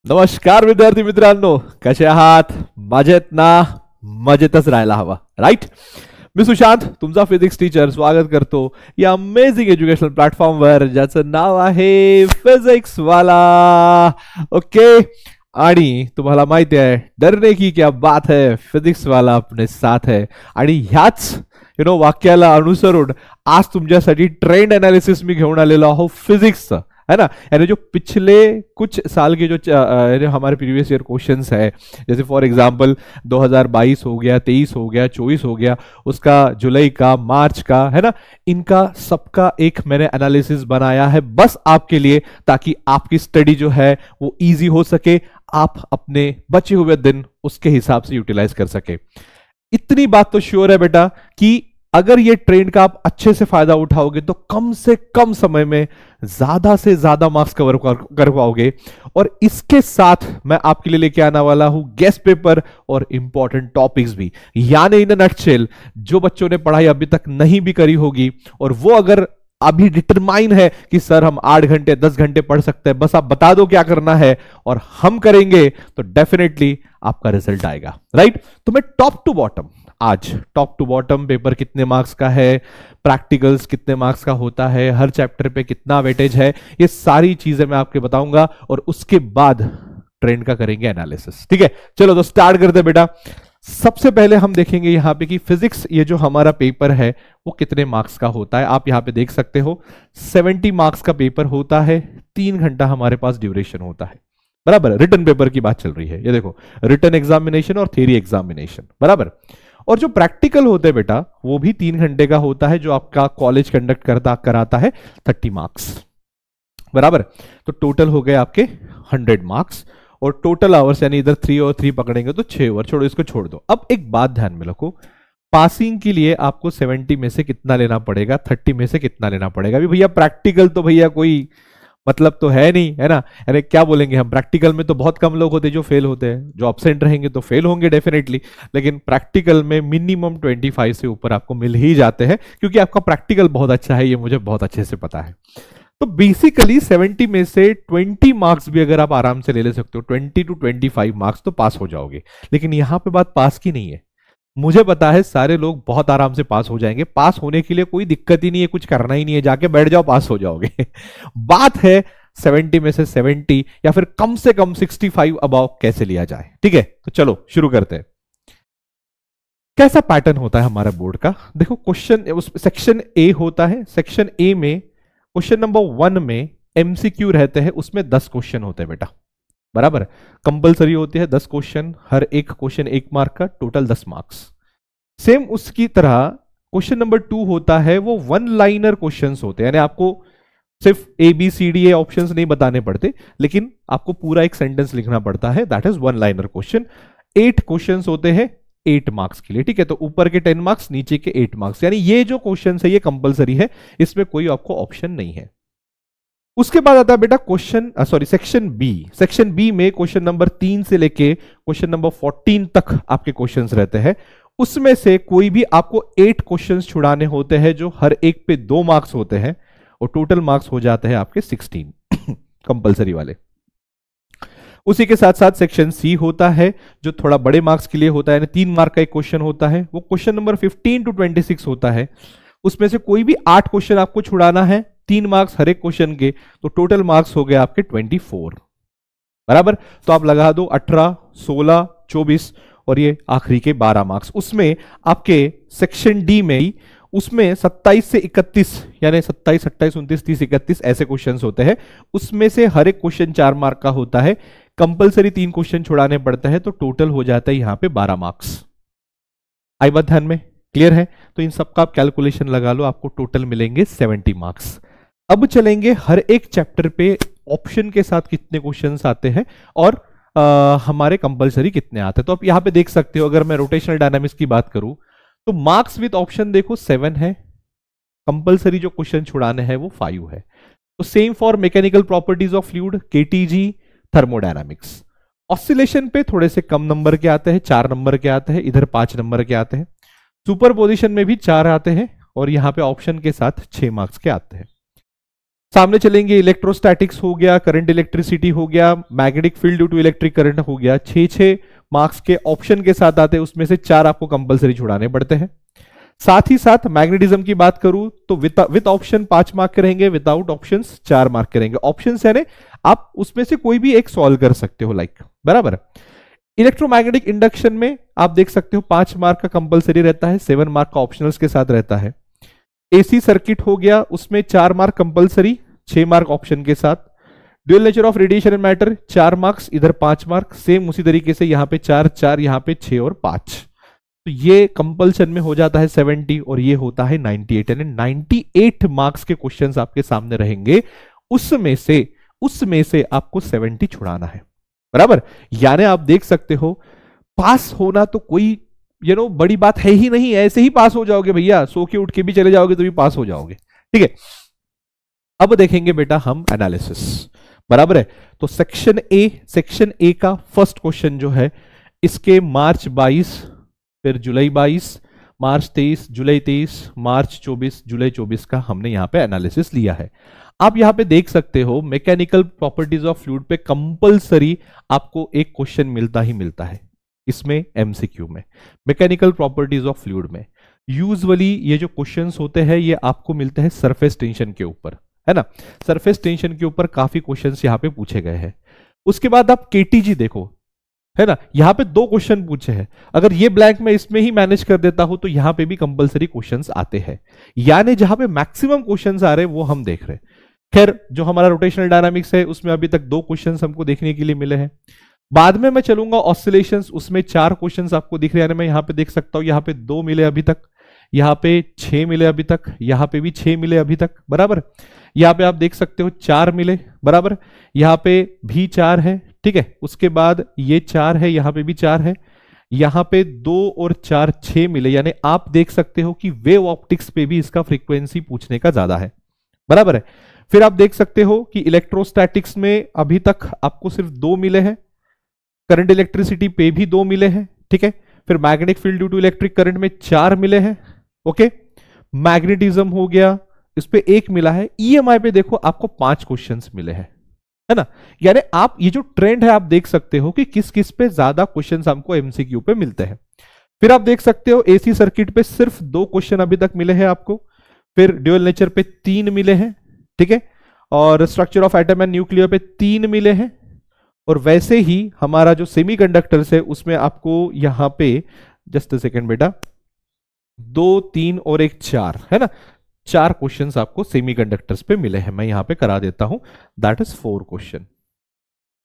नमस्कार विद्यार्थी मित्रांनो, कसे आहात? मजेत ना? मजेतच राहायला हवा, राईट? मी सुशांत, तुमचा फिजिक्स टीचर, स्वागत करतो या अमेझिंग एज्युकेशनल प्लॅटफॉर्मवर ज्याचं नाव आहे फिजिक्स वाला. ओके, आणि तुम्हाला माहिती आहे, डरने की क्या बात है, फिजिक्स वाला अपने साथ है. आणि ह्याच वाक्याला अनुसरून आज तुमच्यासाठी ट्रेंड एनालिसिस मी घेऊन आलेलो आहो फिजिक्सचं, है ना. यानी जो पिछले कुछ साल के जो हमारे प्रीवियस ईयर क्वेश्चंस है, जैसे फॉर एग्जांपल 2022 हो गया, 23 हो गया, 24 हो गया, उसका जुलाई का, मार्च का, है ना, इनका सबका एक मैंने एनालिसिस बनाया है बस आपके लिए, ताकि आपकी स्टडी जो है वो इजी हो सके, आप अपने बचे हुए दिन उसके हिसाब से यूटिलाइज कर सके. इतनी बात तो श्योर है बेटा कि अगर ये ट्रेंड का आप अच्छे से फायदा उठाओगे तो कम से कम समय में ज्यादा से ज्यादा मार्क्स कवर कर पाओगे. और इसके साथ मैं आपके लिए लेके आने वाला हूं गेस्ट पेपर और इंपॉर्टेंट टॉपिक्स भी. यानी इन नटशेल, जो बच्चों ने पढ़ाई अभी तक नहीं भी करी होगी और वो अगर अभी डिटरमाइन है कि सर हम 8 घंटे 10 घंटे पढ़ सकते हैं, बस आप बता दो क्या करना है और हम करेंगे, तो डेफिनेटली आपका रिजल्ट आएगा, राइट? तो मैं टॉप टू बॉटम, आज टॉप टू बॉटम पेपर कितने मार्क्स का है, प्रैक्टिकल्स कितने मार्क्स का होता है, हर चैप्टर पे कितना वेटेज है, ये सारी चीजें मैं आपको बताऊंगा और उसके बाद ट्रेंड का करेंगे एनालिसिस. ठीक है, चलो तो स्टार्ट करते हैं बेटा. सबसे पहले हम देखेंगे यहां पे कि फिजिक्स, ये जो हमारा पेपर है वो कितने मार्क्स का होता है. आप यहां पे देख सकते हो 70 मार्क्स का पेपर होता है, 3 घंटा हमारे पास ड्यूरेशन होता है, बराबर. रिटन पेपर की बात चल रही है, ये देखो, रिटन एग्जामिनेशन और थ्योरी एग्जामिनेशन, बराबर. और जो प्रैक्टिकल होते हैं बेटा वो भी 3 घंटे का होता है, जो आपका कॉलेज कंडक्ट कराता है, 30 मार्क्स, बराबर. तो टोटल हो गए आपके 100 मार्क्स और टोटल आवर्स, यानी इधर 3 और 3 पकड़ेंगे तो 6 ओवर. छोड़ो, इसको छोड़ दो. अब एक बात ध्यान में रखो, पासिंग के लिए आपको 70 में से कितना लेना पड़ेगा, 30 में से कितना लेना पड़ेगा. अभी भैया प्रैक्टिकल तो भैया कोई मतलब तो है नहीं, है ना. अरे क्या बोलेंगे हम, प्रैक्टिकल में तो बहुत कम लोग होते जो फेल होते हैं, जो एब्सेंट रहेंगे तो फेल होंगे डेफिनेटली, लेकिन प्रैक्टिकल में मिनिमम 25 से ऊपर आपको मिल ही जाते हैं, क्योंकि आपका प्रैक्टिकल बहुत अच्छा है, ये मुझे बहुत अच्छे से पता है. तो बेसिकली 70 में से 20 मार्क्स भी अगर आप आराम से ले सकते हो, 20 to 25 मार्क्स, तो पास हो जाओगे. लेकिन यहां पे बात पास की नहीं है. मुझे पता है सारे लोग बहुत आराम से पास हो जाएंगे, पास होने के लिए कोई दिक्कत ही नहीं है, कुछ करना ही नहीं है, जाके बैठ जाओ, पास हो जाओगे. बात है 70 में से 70 या फिर कम से कम 65 अबाव कैसे लिया जाए. ठीक है, तो चलो शुरू करते हैं. कैसा पैटर्न होता है हमारा बोर्ड का, देखो. क्वेश्चन उस सेक्शन ए होता है, सेक्शन ए में क्वेश्चन नंबर 1 में एमसीक्यू रहते हैं, उसमें 10 क्वेश्चन होते हैं बेटा, बराबर. कंपलसरी होती है 10 क्वेश्चन, हर एक क्वेश्चन 1 मार्क का, टोटल 10 मार्क्स. सेम उसकी तरह क्वेश्चन नंबर 2 होता है, वो 1 लाइनर क्वेश्चंस होते हैं, यानी आपको सिर्फ A B C D A options नहीं बताने पड़ते, लेकिन आपको पूरा एक सेंटेंस लिखना पड़ता है, that is 1 liner question. 8 questions होते हैं 8 मार्क्स के लिए. ठीक है, तो ऊपर के 10 मार्क्स, नीचे के 8 मार्क्स, यानी ये जो क्वेश्चन है ये कंपलसरी है, इसमें कोई आपको ऑप्शन नहीं है. उसके बाद आता है बेटा question section B. Section B में क्वेश्चन नंबर 3 से लेके क्वेश्चन नंबर 14 तक आपके क्वेश्चंस रहते हैं. उसमें से कोई भी आपको 8 क्वेश्चंस छुड़ाने होते हैं, जो हर एक पे 2 मार्क्स होते हैं, और टोटल मार्क्स हो जाते हैं आपके 16 कंपलसरी वाले. उसी के साथ साथ सेक्शन सी होता है, जो थोड़ा बड़े मार्क्स के लिए होता है, यानी 3 मार्क का एक क्वेश्चन होता है, वो क्वेश्चन नंबर 15 to 26 होता है. उसमें से कोई भी 8 क्वेश्चन आपको छुड़ाना है, 3 मार्क्स हर एक क्वेश्चन के, तो टोटल मार्क्स हो गए आपके 24, बराबर. तो आप लगा दो 18, 16, 24 और ये आखिरी के 12 मार्क्स. उसमें आपके सेक्शन डी में ही, उसमें 27 से 31, यानी 27, 28, 29, 30, 31 ऐसे क्वेश्चंस होते हैं. उसमें से हर एक क्वेश्चन 4 मार्क का होता है, कंपलसरी 3 क्वेश्चन छुड़ाने पड़ते हैं, तो टोटल हो जाता है यहां पे 12 मार्क्स. आई बात ध्यान में, क्लियर है? तो इन सबका आप कैलकुलेशन लगा लो, आपको टोटल मिलेंगे 70 मार्क्स. अब चलेंगे हर एक चैप्टर पे ऑप्शन के साथ कितने क्वेश्चंस आते हैं और हमारे कंपलसरी कितने आते हैं. तो आप यहां पे देख सकते हो, अगर मैं रोटेशनल डायनामिक्स की बात करूं तो मार्क्स विद ऑप्शन देखो 7 है, कंपलसरी जो क्वेश्चन छुड़ाने हैं वो 5 है. तो same for mechanical properties of fluid, KTG, thermodynamics. Oscillation पे थोड़े से कम नंबर के आते हैं, 4 नंबर के आते हैं, इधर 5 नंबर के आते हैं. सुपरपोजिशन में भी 4 आते हैं और यहां पे ऑप्शन के साथ 6 मार्क्स के आते हैं. सामने चलेंगे, इलेक्ट्रोस्टैटिक्स हो गया, करंट इलेक्ट्रिसिटी हो गया, magnetic field due to electric current हो गया। 6 मार्क्स के ऑप्शन के साथ आते हैं, उसमें से 4 आपको कंपलसरी छुड़ाने पड़ते हैं। साथ ही साथ मैग्नेटिज्म की बात करूं तो विद ऑप्शन 5 मार्क के रहेंगे, विदाउट ऑप्शंस 4 मार्क के रहेंगे। ऑप्शंस यानी आप उसमें से कोई भी एक सॉल्व कर सकते हो, लाइक बराबर। इलेक्ट्रोमैग्नेटिक इंडक्शन में आप देख सकते हो 5 मार्क का कंपलसरी रहता है, 7 मार्क का ऑप्शनल्स के साथ रहता है। एसी सर्किट हो गया, उसमें 4 मार्क कंपलसरी, 6 मार्क ऑप्शन के साथ। Dual nature of radiation and matter 4 marks, इधर 5 मार्क, सेम उसी तरीके से यहां पे 4 4, यहां पे 6 और 5। तो ये कंपल्सन में हो जाता है 70 और ये होता है 98, यानी 98 मार्क्स के क्वेश्चंस आपके सामने रहेंगे, उसमें से आपको 70 छुड़ाना है, बराबर। यानी आप देख सकते हो पास होना तो कोई बड़ी बात है ही नहीं, ऐसे ही पास हो जाओगे भैया, सो के उठ के भी चले जाओगे तो भी पास हो जाओगे, ठीक है। अब देखेंगे बेटा हम एनालिसिस, बराबर है। तो सेक्शन ए का फर्स्ट क्वेश्चन जो है, इसके मार्च 22, फिर जुलाई 22, मार्च 23, जुलाई 23, मार्च 24, जुलाई 24 का हमने यहां पे एनालिसिस लिया है। आप यहां पे देख सकते हो मैकेनिकल प्रॉपर्टीज ऑफ फ्लूइड पे कंपलसरी आपको एक क्वेश्चन मिलता ही मिलता है, इसमें एमसीक्यू में मैकेनिकल प्रॉपर्टीज ऑफ फ्लूइड में यूजुअली ये जो क्वेश्चंस होते हैं ये आपको मिलते हैं सरफेस टेंशन के ऊपर, है ना। सरफेस टेंशन के ऊपर काफी क्वेश्चंस यहां पे पूछे गए हैं। उसके बाद आप केटीजी देखो, है ना, यहां पे 2 क्वेश्चन पूछे हैं, अगर ये ब्लैंक में इसमें ही मैनेज कर देता हूं तो यहां पे भी कंपलसरी क्वेश्चंस आते हैं, यानी जहां पे मैक्सिमम क्वेश्चंस आ रहे हैं वो हम देख रहे हैं। खैर जो हमारा रोटेशनल डायनामिक्स है उसमें अभी तक 2 क्वेश्चंस हमको देखने के लिए मिले हैं। बाद में मैं चलूंगा ऑसिलेशंस, उसमें 4 क्वेश्चंस आपको दिख रहे हैं, यानी मैं यहां पे देख सकता हूं, यहां पे 2 मिले अभी तक, यहां पे 6 मिले अभी तक, यहां पे भी 6 मिले अभी तक, बराबर। यहां पे आप देख सकते हो 4 मिले, बराबर। यहां पे भी 4 है, ठीक है। उसके बाद ये 4 है, यहां पे भी 4 है, यहां पे 2 और 4 6 मिले, यानी आप देख सकते हो कि वेव ऑप्टिक्स पे भी इसका फ्रीक्वेंसी पूछने का ज्यादा है, बराबर है। फिर आप देख सकते हो कि इलेक्ट्रोस्टैटिक्स में अभी तक आपको सिर्फ 2 मिले हैं, करंट इलेक्ट्रिसिटी पे भी 2 मिले हैं, ठीक है। फिर magnetic field due to electric current में 4 मिले हैं, ओके। मैग्नेटिज्म हो गया, इस पे 1 मिला है। ईएमआई पे देखो आपको 5 क्वेश्चंस मिले हैं, है ना। यानी आप ये जो ट्रेंड है आप देख सकते हो कि किस किस पे ज्यादा क्वेश्चंस हमको एमसीक्यू पे मिलते हैं। फिर आप देख सकते हो एसी सर्किट पे सिर्फ 2 क्वेश्चन अभी तक मिले हैं आपको, फिर ड्यूअल नेचर पे 3 मिले हैं, ठीक है। और structure of atom and nuclear पे 3 मिले हैं। और वैसे ही हमारा जो सेमीकंडक्टर्स है उसमें आपको यहां पे जस्ट सेकेंड बेटा 2 3 और 1 4, है ना, 4 क्वेश्चंस आपको सेमीकंडक्टर्स पे मिले हैं। मैं यहां पे करा देता हूं, दैट इज 4 क्वेश्चन।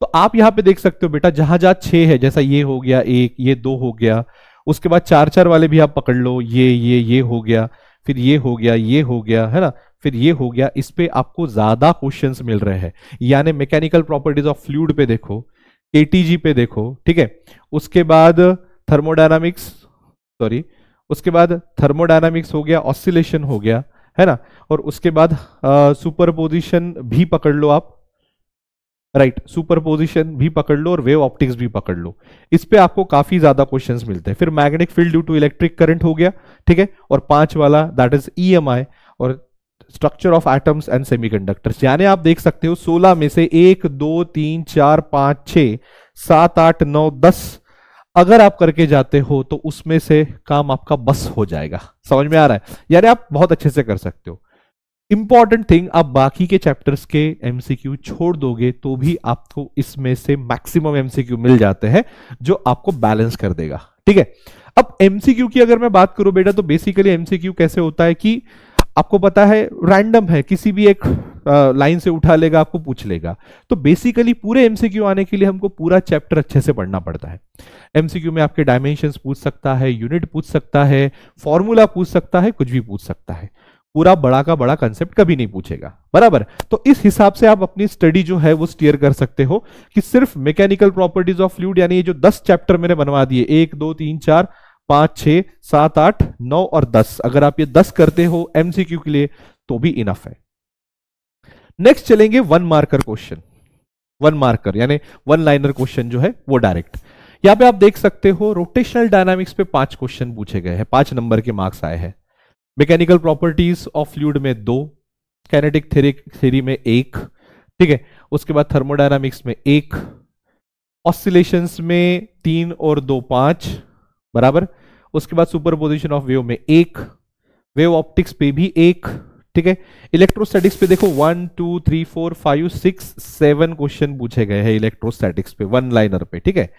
तो आप यहां पे देख सकते हो बेटा जहां जहां 6 है, जैसा ये हो गया 1, ये 2 हो गया, उसके बाद 4 4 वाले भी आप पकड़ लो, ये हो गया, फिर ये हो गया, ये हो गया, है ना, फिर ये हो गया। इस पे आपको ज्यादा क्वेश्चंस मिल रहे हैं, यानी मैकेनिकल प्रॉपर्टीज ऑफ फ्लूइड पे देखो, केटीजी पे देखो, ठीक है। उसके बाद थर्मोडायनामिक्स, सॉरी, उसके बाद थर्मोडायनामिक्स हो गया, ऑसिलेशन हो गया, है ना। और उसके बाद सुपरपोजिशन भी पकड़ लो आप, राइट, सुपरपोजिशन भी पकड़ लो और वेव ऑप्टिक्स भी पकड़ लो। इस पे आपको काफी ज्यादा क्वेश्चंस मिलते हैं। फिर magnetic field due to electric current हो गया, ठीक है। और 5 वाला दैट इज ईएमआई और structure of atoms and semiconductors. यानी आप देख सकते हो 16 में से 1 2 3 4 5 6 7 8 9 10 अगर आप करके जाते हो तो उसमें से काम आपका बस हो जाएगा। समझ में आ रहा है, यानी आप बहुत अच्छे से कर सकते हो। इंपॉर्टेंट थिंग, आप बाकी के चैप्टर्स के एमसीक्यू छोड़ दोगे तो भी आपको इसमें से मैक्सिमम एमसीक्यू मिल जाते हैं जो आपको बैलेंस कर देगा, ठीक है। अब एमसीक्यू की अगर मैं बात करूं बेटा, तो बेसिकली एमसीक्यू कैसे होता है कि आपको पता है रैंडम है, किसी भी एक लाइन से उठा लेगा, आपको पूछ लेगा। तो बेसिकली पूरे एमसीक्यू आने के लिए हमको पूरा चैप्टर अच्छे से पढ़ना पड़ता है। एमसीक्यू में आपके डायमेंशंस पूछ सकता है, यूनिट पूछ सकता है, फॉर्मूला पूछ सकता है, कुछ भी पूछ सकता है। पूरा बड़ा का बड़ा कंसेप्ट कभी नहीं पूछेगा, बराबर। तो इस हिसाब से आप अपनी स्टडी जो है वो स्टीयर कर सकते हो कि सिर्फ मैकेनिकल प्रॉपर्टीज ऑफ फ्लूइड, यानी ये जो 10 चैप्टर मैंने बनवा दिए, 1 2 3 4 5 6 7 8 9 और 10, अगर आप ये 10 करते हो एमसीक्यू के लिए तो भी इनफ है। नेक्स्ट चलेंगे 1 मार्कर क्वेश्चन। 1 मार्कर यानी 1 लाइनर क्वेश्चन जो है वो डायरेक्ट यहां पे आप देख सकते हो। रोटेशनल डायनामिक्स पे 5 क्वेश्चन पूछे गए हैं, 5 नंबर के मार्क्स आए हैं। मैकेनिकल प्रॉपर्टीज ऑफ फ्लूइड में 2, काइनेटिक थ्योरी में 1, ठीक है। उसके बाद थर्मोडायनामिक्स में 1, ऑसिलेशंस में 3 और 2 5, बराबर। उसके बाद सुपरपोजिशन ऑफ वेव में 1, वेव ऑप्टिक्स पे भी 1, ठीक है। इलेक्ट्रोस्टैटिक्स पे देखो 1 2 3 4 5 6 7 क्वेश्चन पूछे गए हैं इलेक्ट्रोस्टैटिक्स पे, वन लाइनर पे, ठीक है।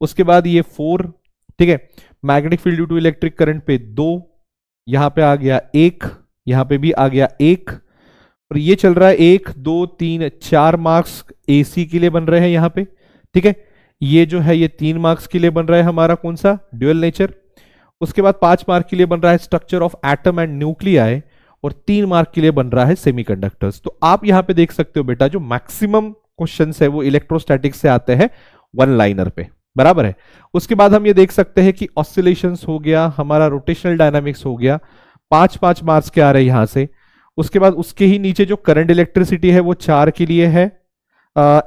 उसके बाद ये 4, ठीक है। Magnetic field due to electric current पे 2, यहां पे आ गया 1, यहां पे भी आ गया 1, और ये चल रहा है 1 2 3 4 मार्क्स एसी के लिए बन रहे हैं यहां पे, ठीक है। ये जो है ये 3 मार्क्स के लिए बन रहा है हमारा कौन सा, ड्यूअल नेचर। उसके बाद 5 मार्क के लिए बन रहा है structure of atom and nuclei, और 3 मार्क के लिए बन रहा है सेमीकंडक्टर्स। तो आप यहां पे देख सकते हो बेटा जो मैक्सिमम क्वेश्चंस है वो इलेक्ट्रोस्टैटिक्स से आते हैं वन लाइनर पे, बराबर है। उसके बाद हम ये देख सकते हैं कि ऑसिलेशंस हो गया, हमारा रोटेशनल डायनामिक्स हो गया, 5-5 मार्क्स के आ रहे हैं यहां से। उसके बाद उसके ही नीचे जो करंट इलेक्ट्रिसिटी है वो 4 के लिए है,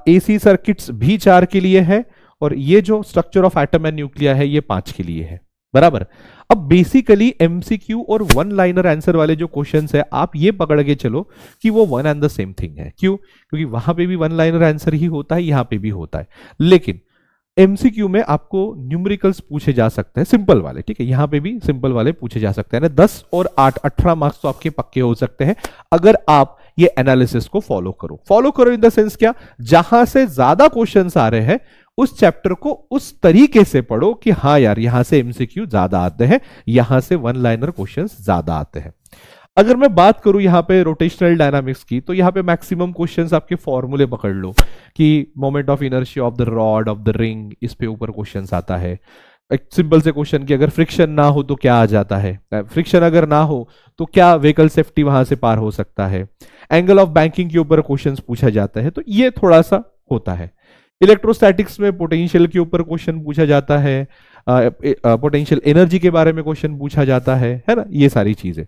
एसी सर्किट्स भी 4 के लिए है, और ये जो structure of atom and nuclei है ये 5 के लिए है, बराबर। अब बेसिकली एमसीक्यू और वन लाइनर आंसर वाले जो क्वेश्चंस है आप ये पकड़ के चलो कि वो one and the same thing है। क्यों? क्योंकि वहां पे भी वन लाइनर आंसर ही होता है, यहां पे भी होता है, लेकिन एमसीक्यू में आपको न्यूमेरिकल्स पूछे जा सकते हैं, सिंपल वाले, ठीक है। यहां पे भी सिंपल वाले पूछे जा सकते हैं ना, 10 और 8 18 मार्क्स तो आपके पक्के हो सकते हैं अगर आप ये एनालिसिस को फॉलो करो इन द सेंस क्या, जहां से ज्यादा क्वेश्चंस आ रहे हैं उस चैप्टर को उस तरीके से पढ़ो कि हाँ यार यहां से एमसीक्यू ज्यादा आते हैं, यहां से वन लाइनर क्वेश्चंस ज्यादा आते हैं। अगर मैं बात करूं यहाँ पे रोटेशनल डायनामिक्स की, तो यहाँ पे मैक्सिमम क्वेश्चंस आपके फॉर्मूले पकड़ लो कि moment of inertia of the rod of the ring, इस पे ऊपर क्वेश्चंस आता है। एक सिंपल से क्वेश्चन कि अगर फ्रिक्शन ना हो तो क्या आ जाता है, फ्रिक्शन अगर ना हो तो क्या व्हीकल सेफ्टी वहां से पार हो सकता है, एंगल ऑफ बैंकिंग के ऊपर क्वेश्चंस पूछा जाता है, तो ये थोड़ा सा होता है। इलेक्ट्रोस्टैटिक्स में पोटेंशियल के ऊपर क्वेश्चन पूछा जाता है, पोटेंशियल एनर्जी के बारे में क्वेश्चन पूछा जाता है ना, ये सारी चीजें,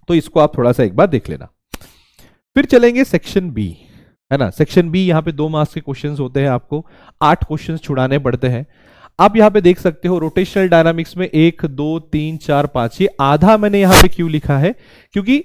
तो इसको आप थोड़ा सा एक बार देख लेना। फिर चलेंगे सेक्शन बी, है ना। सेक्शन बी यहाँ पे 2 मार्क्स के क्वेश्चंस होते हैं, आपको 8 क्वेश्चंस छुड़ाने पड़ते हैं। आप यहाँ पे देख सकते हो रोटेशनल डायनामिक्स में 1 2 3 4 5, ये आधा मैंने यहाँ पे क्यों लिखा है, क्योंकि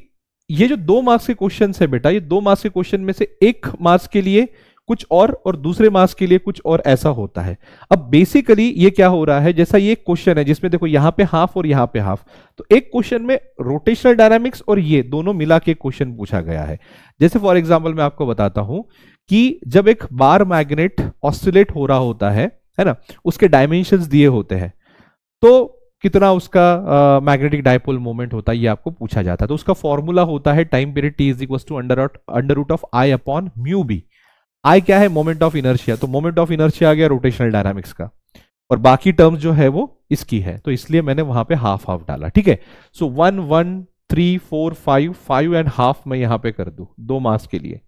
ये जो 2 मार्क्स के क्वेश्चंस है बेटा, ये 2 मार्क्स के क्वेश्चन में से 1 मार्क्स के लिए कुछ और दूसरे मार्क्स के लिए कुछ और, ऐसा होता है। अब बेसिकली ये क्या हो रहा है, जैसा ये क्वेश्चन है जिसमें देखो यहाँ पे हाफ और यहाँ पे हाफ, तो एक क्वेश्चन में रोटेशनल डायनामिक्स और ये दोनों मिला के क्वेश्चन पूछा गया है। जैसे फॉर एग्जांपल मैं आपको बताता हूं कि जब एक बार मैग्नेट ऑसिलेट हो रहा होता है ना, उसके डायमेंशंस दिए होते हैं, तो कितना उसका मैग्नेटिक डायपोल मोमेंट होता है ये आपको पूछा जाता है। तो उसका फॉर्मूला होता है time period T is equal to under root of I upon mu B. I क्या है, मोमेंट ऑफ इनर्शिया, तो मोमेंट ऑफ इनर्शिया आ गया रोटेशनल डायनामिक्स का, और बाकी टर्म्स जो है वो इसकी है, तो इसलिए मैंने वहां पे हाफ हाफ डाला, ठीक है। सो 1 1 3 4 5 एंड हाफ मैं यहां पे कर दूं 2 मार्क्स के लिए।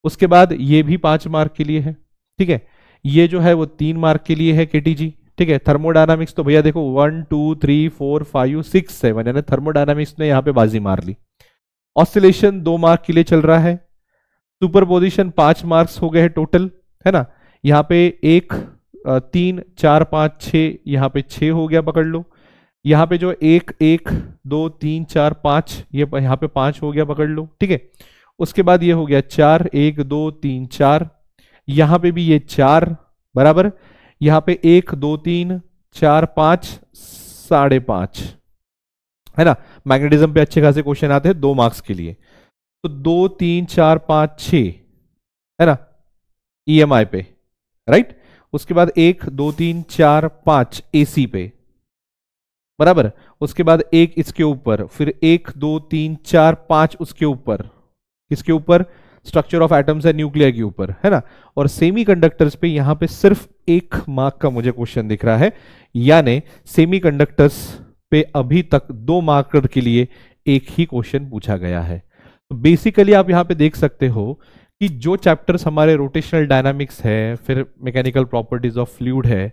उसके बाद ये भी 5 मार्क के लिए है, ठीक है। ये जो है वो 3 मार्क के लिए है केटीजी, ठीक है। थर्मोडायनामिक्स तो भैया देखो 1 2 3 4 5 6 7, यानी थर्मोडायनामिक्स ने यहाँ पे बाजी मार ली। ऑसिलेशन 2 मार्क के लिए चल रहा है। सुपरपोजिशन 5 मार्क्स हो गए हैं टोटल, है ना। यहाँ पे 1 3 4 5 6, यहाँ पे 6 हो गया, पकड़ लो। यहाँ पे जो 1 1 2 3 4 5, ये यहाँ पे 5 हो गया, पकड़ लो, ठीक है। उसके बाद ये हो गया 4 1 2 3 4, यहाँ पे भी ये 4, बराबर। यहाँ पे 1 2 3 4 5 5.5, है ना। मैग्नेटिज्म पे अच्छे खासे क्वेश्चन आते हैं 2 मार्क्स के लिए, तो 2 3 4 5 6, है ना, ईएमआई पे, राइट। उसके बाद 1 2 3 4 5 एसी पे, बराबर। उसके बाद 1 इसके ऊपर, फिर 1 2 3 4 5 उसके ऊपर, किसके ऊपर, structure of atoms and nuclear के ऊपर, है ना। और सेमीकंडक्टर्स पे यहां पे सिर्फ 1 मार्क का मुझे क्वेश्चन दिख रहा है, यानी सेमीकंडक्टर्स पे अभी तक 2 मार्कर के लिए एक ही क्वेश्चन पूछा गया है। तो बेसिकली आप यहां पे देख सकते हो कि जो चैप्टर्स हमारे रोटेशनल डायनामिक्स है, फिर मैकेनिकल प्रॉपर्टीज ऑफ फ्लूइड है,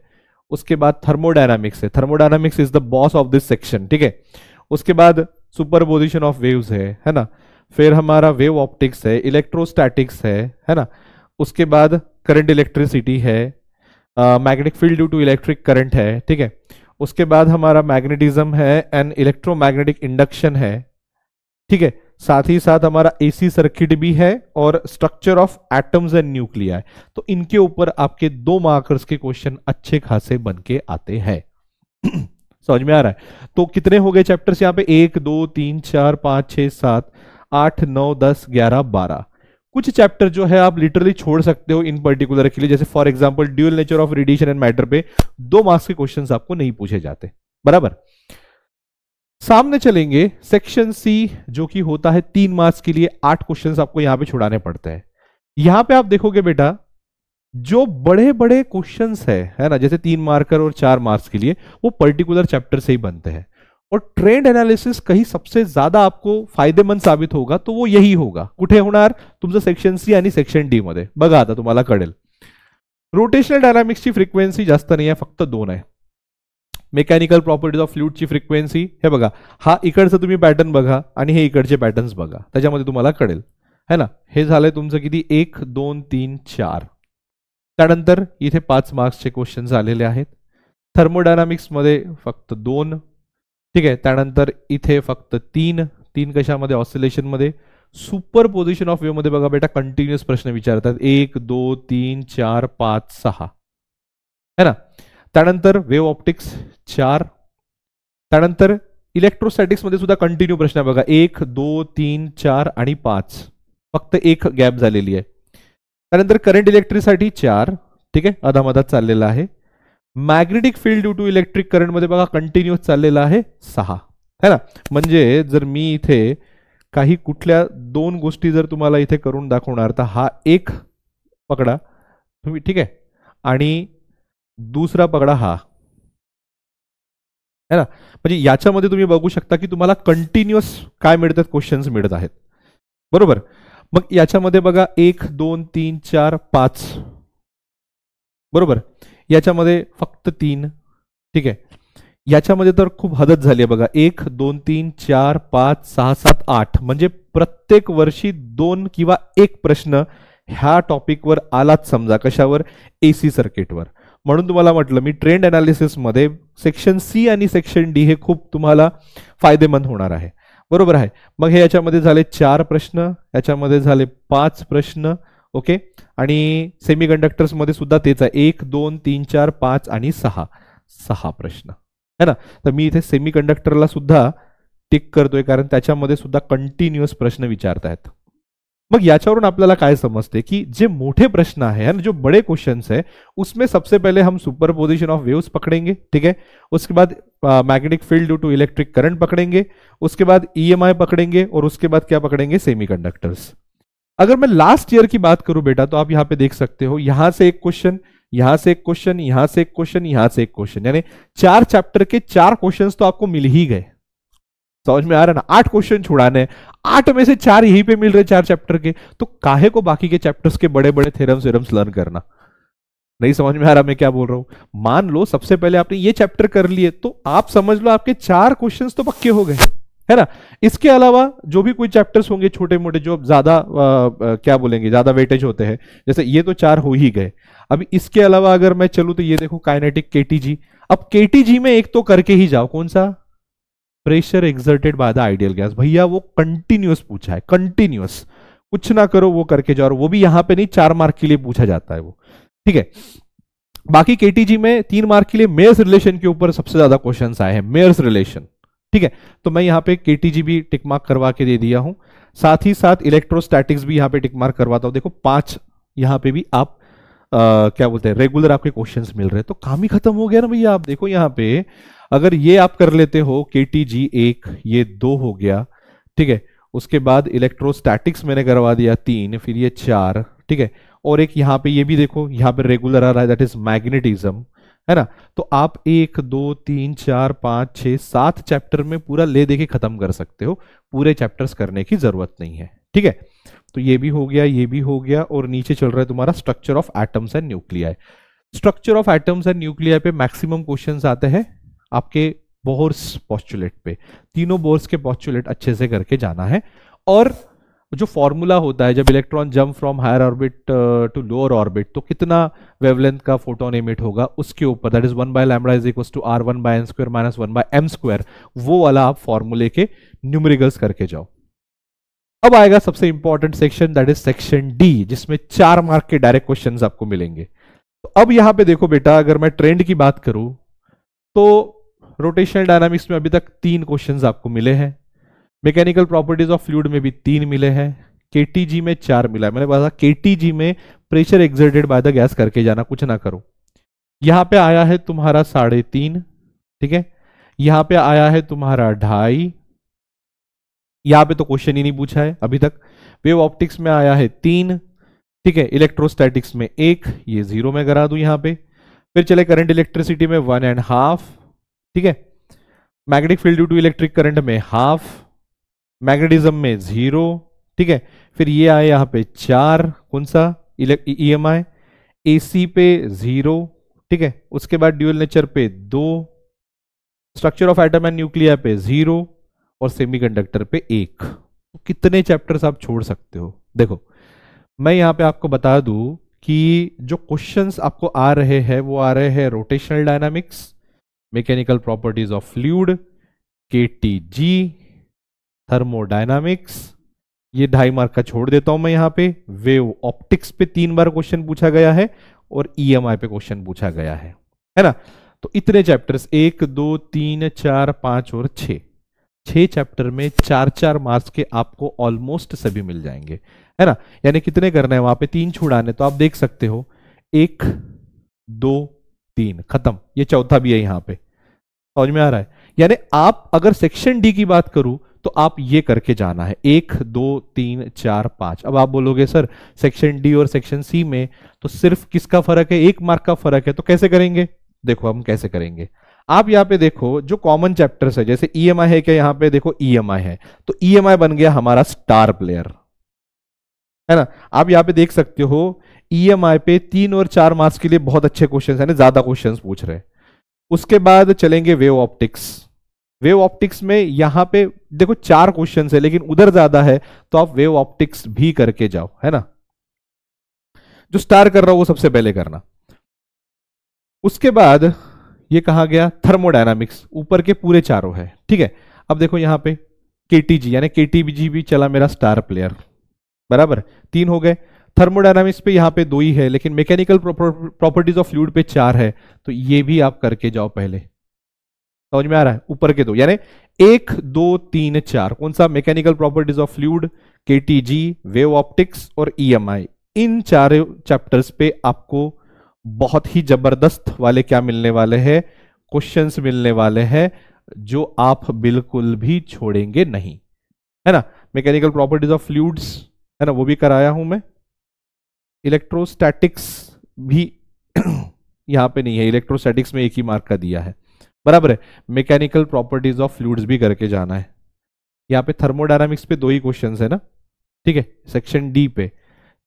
उसके बाद थर्मोडायनामिक्स है, thermodynamics is the boss of this section, ठीक है। उसके बाद सुपरपोजिशन ऑफ वेव्स है ना। फिर हमारा वेव ऑप्टिक्स है, इलेक्ट्रोस्टैटिक्स है ना। उसके बाद करंट इलेक्ट्रिसिटी है, magnetic field due to electric current है, ठीक है। उसके बाद हमारा मैग्नेटिज्म है एंड इलेक्ट्रोमैग्नेटिक इंडक्शन है, ठीक है। साथ ही साथ हमारा एसी सर्किट भी है और structure of atoms and nuclei है। तो इनके ऊपर आपके 2 मार्कर्स के क्वेश्चन अच्छे खासे बन के आते हैं। समझ में आ रहा है? तो कितने हो गए चैप्टर्स यहाँ पे? 1 2 3 4 5 6 7 8 9 10 11 12। कुछ चैप्टर जो है आप लिटरली छोड़ सकते हो इन पर्टिकुलर के लिए, जैसे for example dual nature of radiation and matter पे 2 मार्क्स के क्वेश्चंस आपको नहीं पूछे जाते, बराबर। सामने चलेंगे सेक्शन सी, जो कि होता है 3 मार्क्स के लिए। 8 क्वेश्चंस आपको यहां पे छुड़ाने पड़ते हैं। यहां पे आप देखोगे बेटा, जो बड़े बड़े क्वेश्चंस है ना, जैसे 3 मार्कर और 4 मार्क्स के लिए, वो पर्टिकुलर चैप्टर से ही बनते हैं। और ट्रेंड एनालिसिस कहीं सबसे ज्यादा आपको फायदेमंद साबित होगा तो वो यही होगा। कुठे होणार? तुमचं सेक्शन सी आणि सेक्शन डी मध्ये। बघा आता तुम्हाला कळेल। रोटेशनल डायनामिक्सची फ्रिक्वेन्सी जास्त नाही आहे, फक्त 2 आहे। मेकॅनिकल प्रॉपर्टीज ऑफ फ्लुइडची फ्रिक्वेन्सी हे बघा, हा इकडचं तुम्ही पॅटर्न बघा आणि हे इकडचे पॅटर्न्स बघा, त्याच्यामध्ये तुम्हाला कळेल है ना। हे झालंय तुमचं किती? 1 2 3 4। त्यानंतर इथे 5 मार्क्सचे क्वेश्चन्स आलेले आहेत। थर्मोडायनामिक्स मध्ये फक्त 2, ठीक आहे। त्यानंतर इथे फक्त 3 कशामध्ये? ऑसिलेशन मध्ये। सुपर पोझिशन ऑफ वेव्ह मध्ये बघा बेटा, कंटिन्युअस प्रश्न विचारतात, 1 2 3 4 5 6 है ना। त्यानंतर वेव्ह ऑप्टिक्स 4। त्यानंतर इलेक्ट्रोस्टॅटिक्स मध्ये सुद्धा कंटिन्यू प्रश्न आहे बघा, 1 2 3 4 आणि 5, फक्त 1 गॅप झालेली आहे। त्यानंतर करंट इलेक्ट्रिकसाठी 4, ठीक आहे, अधामधात चाललेला आहे। Magnetic field due to electric current मध्ये बघा कंटिन्युअस चाललेला आहे 6, है ना। म्हणजे जर मी इथे काही कुठल्या 2 गोष्टी जर तुम्हाला इथे करून दाखवणार, तर हा एक पकडा तुम्ही, ठीक आहे, आणि दूसरा पकडा हा, है ना। म्हणजे याच्यामध्ये तुम्ही बघू शकता की तुम्हाला कंटिन्युअस काय मिळतात? क्वेश्चन्स मिळत आहेत, बरोबर। मग याच्यामध्ये बघा 1 2 3 4 5, बरोबर। याच्यामध्ये फक्त 3, ठीक आहे। याच्यामध्ये तर खूप हदत झाली आहे बघा, 1 2 3 4 5 6 7 8, म्हणजे प्रत्येक वर्षी 2 किंवा 1 प्रश्न ह्या टॉपिकवर आलाच समजा, कशावर? एसी सर्किटवर। म्हणून तुम्हाला म्हटलं मी, ट्रेंड एनालिसिस मध्ये सेक्शन सी आणि सेक्शन डी हे खूप तुम्हाला फायदेमंद होणार आहे, बरोबर आहे। मग हे याच्यामध्ये झाले 4 प्रश्न, याच्यामध्ये झाले 5 प्रश्न, ओके। आणि सेमीकंडक्टर्स मध्ये सुद्धा तेच आहे, 1 2 3 4 5 आणि 6 प्रश्न, है ना। तर मी इथे सेमीकंडक्टरला सुद्धा टिक करतोय, कारण त्याच्यामध्ये सुद्धा कंटिन्युअस प्रश्न विचारतायत। मग याच्यावरून आपल्याला काय समजते कि जे मोठे प्रश्न है जो बड़े क्वेश्चंस है, उसमें सबसे पहले हम सुपरपोजिशन ऑफ वेव्स पकड़ेंगे, ठीक है। उसके बाद magnetic field due to electric current पकड़ेंगे, उसके बाद ईएमआई पकड़ेंगे, और उसके बाद क्या पकड़ेंगे? सेमीकंडक्टर्स। अगर मैं लास्ट ईयर की बात करूं बेटा, तो आप यहां पे देख सकते हो, यहां से एक क्वेश्चन, यहां से एक क्वेश्चन, यहां से एक क्वेश्चन, यहां से एक क्वेश्चन, यानी 4 चैप्टर के 4 क्वेश्चन तो आपको मिल ही गए। समझ में आ रहा है ना? 8 क्वेश्चन छुड़ाने, 8 में से 4 यहीं पे मिल रहे 4 चैप्टर के, तो काहे को बाकी के चैप्टर्स के बड़े बड़े थ्योरम्स लर्न करना? नहीं समझ में आ रहा मैं क्या बोल रहा हूं? मान लो सबसे पहले आपने ये चैप्टर कर लिए, तो आप समझ लो आपके 4 क्वेश्चंस तो पक्के हो गए, है ना। इसके अलावा जो भी कोई चैप्टर्स होंगे छोटे मोटे, जो ज्यादा क्या बोलेंगे, ज्यादा वेटेज होते हैं, जैसे ये तो 4 हो ही गए। अभी इसके अलावा अगर मैं चलूं तो ये देखो, काइनेटिक केटीजी। अब केटीजी में एक तो करके ही जाओ, कौन सा? Pressure exerted by the ideal gas. भैया वो कंटिन्यूअस पूछा है, कंटिन्यूअस, कुछ ना करो वो करके जाओ, वो भी यहां पे नहीं, 4 मार्क के लिए पूछा जाता है वो, ठीक है। बाकी केटीजी में 3 मार्क के लिए मेयर्स रिलेशन के ऊपर सबसे ज्यादा क्वेश्चंस आए हैं, मेयर्स रिलेशन, ठीक है। तो मैं यहां पे केटीजी भी टिक मार्क करवा के दे दिया हूं, साथ ही साथ इलेक्ट्रोस्टैटिक्स भी यहां पे टिक मार्क करवाता हूं। देखो 5 यहां पे भी आप क्या बोलते हैं, रेगुलर आपके क्वेश्चंस मिल रहे हैं, तो काम ही खत्म हो गया ना भैया। आप देखो यहां पे अगर ये आप कर लेते हो, केटीजी 1, ये 2 हो गया, ठीक है। उसके बाद इलेक्ट्रोस्टैटिक्स मैंने करवा दिया 3, फिर ये 4, ठीक है। और एक यहाँ पे ये भी देखो, यहाँ पे रेगुलर आ रहा है, दैट इज मैग्नेटिज्म, है ना। तो आप 1 2 3 4 5 6 7 चैप्टर में पूरा ले दे के खत्म कर सकते हो, पूरे चैप्टर्स करने की जरूरत नहीं है, ठीक है। तो ये भी हो गया, ये भी हो गया, और नीचे चल रहा है तुम्हारा structure of atoms and nuclei. Structure of atoms and nuclei पे मैक्सिमम क्वेश्चंस आते हैं आपके बोहर्स पोस्टुलेट पे। तीनों बोहर्स के पोस्टुलेट अच्छे से करके जाना है, और जो फॉर्मूला होता है जब electron jump from higher orbit to lower orbit, तो कितना वेवलेंथ का फोटोन एमिट होगा उसके ऊपर, that is 1 by lambda is equals to r1/n² - 1/m², वो वाला आप फॉर्मूले के न्यूमेरिकल्स करके जाओ। अब आएगा सबसे important section, that is section D, जिसमें 4 मार्क के डायरेक्ट क्वेश्चंस आपको मिलेंगे। तो अब यहां पे देखो बेटा, अगर मैं ट्रेंड की बात करूं तो रोटेशनल डायनामिक्स में अभी तक 3 क्वेश्चंस आपको मिले हैं, मैकेनिकल प्रॉपर्टीज ऑफ फ्लूइड में भी 3 मिले हैं, केटीजी में 4 मिला है। मैंने बताया केटीजी में pressure exerted by the gas करके जाना, कुछ ना करो। यहां पे आया है तुम्हारा 3.5, ठीक है। यहां पे आया है तुम्हारा 2.5, यहां पे तो क्वेश्चन ही नहीं पूछा है अभी तक। वेव ऑप्टिक्स में आया है 3, ठीक है। इलेक्ट्रोस्टैटिक्स में 1, ये 0 में करा दूं यहां पे। फिर चले करंट इलेक्ट्रिसिटी में 1.5, ठीक है। Magnetic field due to electric current में 1/2, मैग्नेटिज्म में 0, ठीक है। फिर ये आए यहां पे 4, कौन सा, EMI, AC पे 0, ठीक है। उसके बाद ड्यूअल नेचर पे 2, structure of atom and nuclear पे 0 और सेमीकंडक्टर पे 1। तो कितने चैप्टर्स आप छोड़ सकते हो? देखो मैं यहां पे आपको बता दूं कि जो क्वेश्चंस आपको आ रहे हैं वो आ रहे हैं rotational dynamics, mechanical properties of fluid, KTG, thermodynamics, ये 2.5 मार्क का छोड़ देता हूं मैं यहां पे। वेव ऑप्टिक्स पे 3 बार क्वेश्चन पूछा गया है और EMI पे क्वेश्चन पूछा गया है ना। तो इतने चैप्टर्स 1 2 3 4 5 और 6 चैप्टर में 4-4 मार्क्स के आपको ऑलमोस्ट सभी मिल जाएंगे, है ना। यानी कितने करने हैं वहां पे, 3 छुड़ाने। तो आप देख सकते हो 1 2 3 खत्म, ये चौथा भी है यहां पे, समझ में आ रहा है। यानी आप अगर सेक्शन डी की बात करूं तो आप ये करके जाना है 1 2 3 4 5। अब आप बोलोगे सर सेक्शन डी और सेक्शन सी में तो सिर्फ किसका फर्क है, 1 मार्क का फर्क है, तो कैसे करेंगे? देखो हम कैसे करेंगे। आप यहां पे देखो जो कॉमन चैप्टर्स है, जैसे EMI है क्या, यहां पे देखो EMI है, तो EMI बन गया हमारा स्टार प्लेयर, है ना। आप यहां पे देख सकते हो EMI पे 3 और 4 मार्क्स के लिए बहुत अच्छे क्वेश्चंस है ना, ज्यादा क्वेश्चंस पूछ रहे हैं। उसके बाद चलेंगे वेव ऑप्टिक्स। वेव ऑप्टिक्स में यहां पे देखो 4 क्वेश्चंस है लेकिन उधर ज्यादा है, तो आप वेव ऑप्टिक्स भी करके जाओ, है ना। जो स्टार कर रहा हो वो सबसे पहले करना। उसके बाद ये कहा गया थर्मोडायनामिक्स, ऊपर के पूरे 4 है, ठीक है। अब देखो यहां पे KTG यानी KTG भी चला मेरा स्टार प्लेयर, बराबर 3 हो गए। थर्मोडायनामिक्स पे यहां पे 2 ही है, लेकिन मैकेनिकल प्रॉपर्टीज ऑफ फ्लूइड पे 4 है, तो ये भी आप करके जाओ पहले, समझ में आ रहा है। ऊपर के 2 यानी 1 2 3 4 कौन सा, mechanical properties of fluid, KTG, wave optics और EMI। इन 4 चैप्टर्स पे आपको बहुत ही जबरदस्त वाले क्या मिलने वाले हैं, क्वेश्चंस मिलने वाले हैं, जो आप बिल्कुल भी छोड़ेंगे नहीं, है ना। मैकेनिकल प्रॉपर्टीज ऑफ फ्लूइड्स है ना, वो भी कराया हूं मैं। इलेक्ट्रोस्टैटिक्स भी यहां पे नहीं है, इलेक्ट्रोस्टैटिक्स में 1 ही मार्क का दिया है, बराबर है। मैकेनिकल प्रॉपर्टीज ऑफ फ्लूइड्स भी करके जाना है। यहां पे थर्मोडायनामिक्स पे 2 ही क्वेश्चंस है ना, ठीक है। सेक्शन डी पे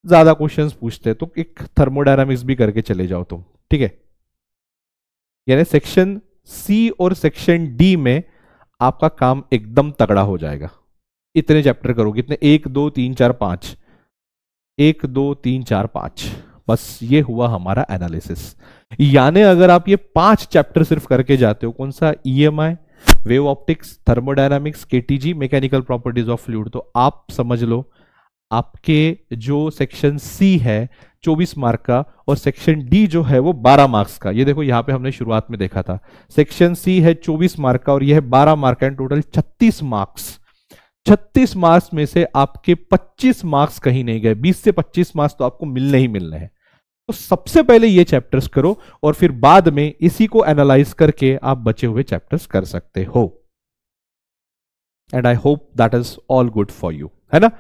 ज्यादा क्वेश्चंस पूछते हैं, तो एक थर्मोडायनामिक्स भी करके चले जाओ तुम, ठीक है। यानी सेक्शन सी और सेक्शन डी में आपका काम एकदम तगड़ा हो जाएगा। इतने चैप्टर करो, कितने, 1 2 3 4 5, 1 2 3 4 5, बस ये हुआ हमारा एनालिसिस। यानी अगर आप ये 5 चैप्टर सिर्फ करके जाते हो, कौन सा, EMI, wave optics, thermodynamics, KTG, mechanical properties of fluid, तो आप समझ लो आपके जो सेक्शन सी है 24 मार्क का और सेक्शन डी जो है वो 12 मार्क्स का। ये देखो यहां पे हमने शुरुआत में देखा था, सेक्शन सी है 24 मार्क का और यह है 12 मार्क का, टोटल 36 मार्क्स। 36 मार्क्स में से आपके 25 मार्क्स कहीं नहीं गए, 20 से 25 मार्क्स तो आपको मिलने ही मिलने हैं। तो सबसे पहले ये चैप्टर्स करो और फिर बाद में इसी को एनालाइज करके आप बचे हुए चैप्टर्स कर सकते हो। And I hope that is all good for you, है ना।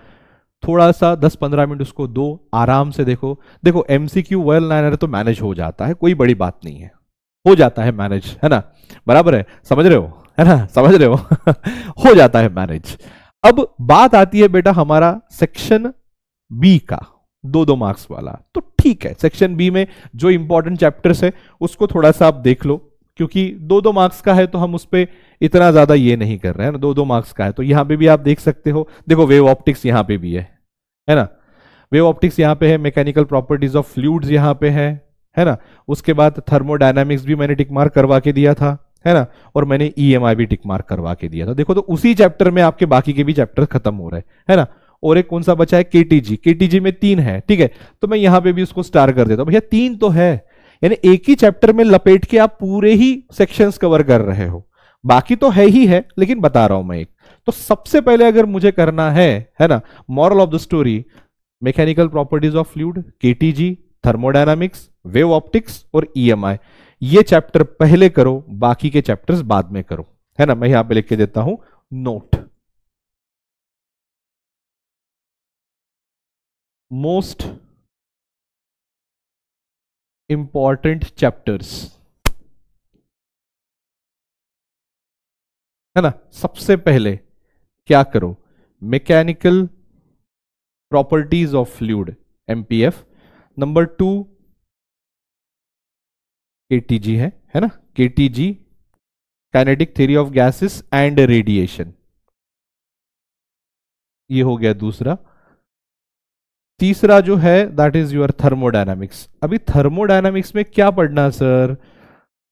थोड़ा सा 10-15 मिनट उसको दो, आराम से देखो। देखो MCQ वेल लाइनर तो मैनेज हो जाता है, कोई बड़ी बात नहीं है, हो जाता है मैनेज, है ना, बराबर है, समझ रहे हो, है ना, समझ रहे हो हो जाता है मैनेज। अब बात आती है बेटा हमारा सेक्शन बी का, 2-2 मार्क्स वाला। तो ठीक है, सेक्शन बी में जो इंपॉर्टेंट चैप्टर्स है उसको थोड़ा सा आप देख लो, क्योंकि 2-2 मार्क्स का है तो हम उस पर इतना ज्यादा ये नहीं कर रहे हैं ना, 2-2 मार्क्स का है। तो यहां पे भी आप देख सकते हो, देखो वेव ऑप्टिक्स यहां पे भी है ना, वेव ऑप्टिक्स यहां पे है, मैकेनिकल प्रॉपर्टीज ऑफ फ्लूइड्स यहां पे है ना। उसके बाद थर्मोडायनामिक्स भी मैंने टिक मार्क करवा के दिया था, है ना, और मैंने EMI भी टिक मार्क करवा के दिया था। देखो तो उसी चैप्टर में आपके बाकी के भी चैप्टर खत्म हो रहे हैं, है ना। और एक कौन सा बचा है, केटीजी। केटीजी में 3 है, ठीक है, तो मैं यहां पे भी उसको स्टार कर देता हूं। भैया 3 तो है, यानी एक ही चैप्टर में लपेट के आप पूरे ही सेक्शंस कवर कर रहे हो। बाकी तो है ही है, लेकिन बता रहा हूं मैं एक। तो सबसे पहले अगर मुझे करना है ना, moral of the story, mechanical properties of fluid, KTG, thermodynamics, wave optics और ईएमआई, ये चैप्टर पहले करो, बाकी के चैप्टर्स बाद में करो, है ना। मैं यहां पे लिख के देता हूं नोट, मोस्ट इंपॉर्टेंट चैप्टर्स, है ना। सबसे पहले क्या करो, mechanical properties of fluid MPF. Number 2 KTG है ना, KTG kinetic theory of gases and radiation, ये हो गया दूसरा। तीसरा जो है दैट इज योर थर्मोडायनामिक्स। अभी थर्मोडायनामिक्स में क्या पढ़ना सर,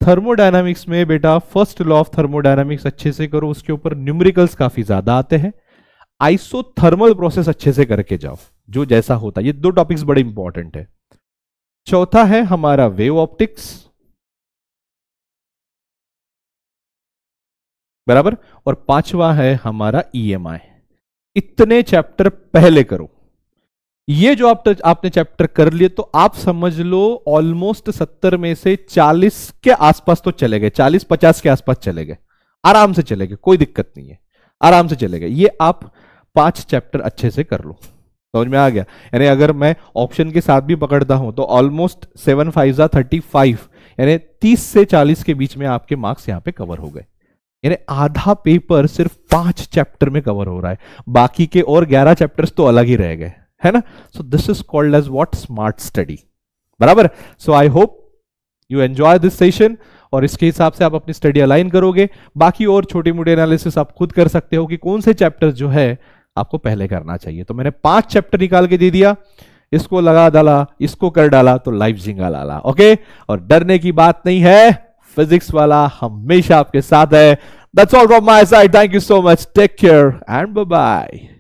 थर्मोडायनामिक्स में बेटा फर्स्ट लॉ ऑफ थर्मोडायनामिक्स अच्छे से करो, उसके ऊपर न्यूमेरिकल्स काफी ज्यादा आते हैं। आइसोथर्मल प्रोसेस अच्छे से करके जाओ, जो जैसा होता है, ये 2 टॉपिक्स बड़े इंपॉर्टेंट है। चौथा है हमारा वेव ऑप्टिक्स, बराबर, और 5वां है हमारा ईएमआई। इतने चैप्टर पहले करो। ये जो आपने चैप्टर कर लिए, तो आप समझ लो ऑलमोस्ट 70 में से 40 के आसपास तो चले गए, 40-50 के आसपास चले गए, आराम से चले गए, कोई दिक्कत नहीं है, आराम से चले गए। ये आप 5 चैप्टर अच्छे से कर लो, समझ में आ गया। यानी अगर मैं ऑप्शन के साथ भी पकड़ता हूं तो ऑलमोस्ट 7 5 35, यानी 30 से 40 के बीच में आपके मार्क्स यहां पे कवर हो गए। यानी आधा पेपर सिर्फ 5 चैप्टर में कवर हो रहा है, बाकी के और 11 चैप्टर्स तो अलग ही रह गए, है ना। So this is called as what, smart study, बराबर। So I hope you enjoy this session, और इसके हिसाब से आप अपनी स्टडी अलाइन करोगे। बाकी और छोटी मोटी एनालिसिस आप खुद कर सकते हो कि कौन से चैप्टर जो है आपको पहले करना चाहिए। तो मैंने 5 चैप्टर निकाल के दे दिया, इसको लगा डाला, इसको कर डाला, तो लाइफ जिंगा लाला, ओके। और डरने की बात नहीं है, फिजिक्स वाला हमेशा आपके साथ है। That's all from my side. Thank you so much. Take care and bye-bye.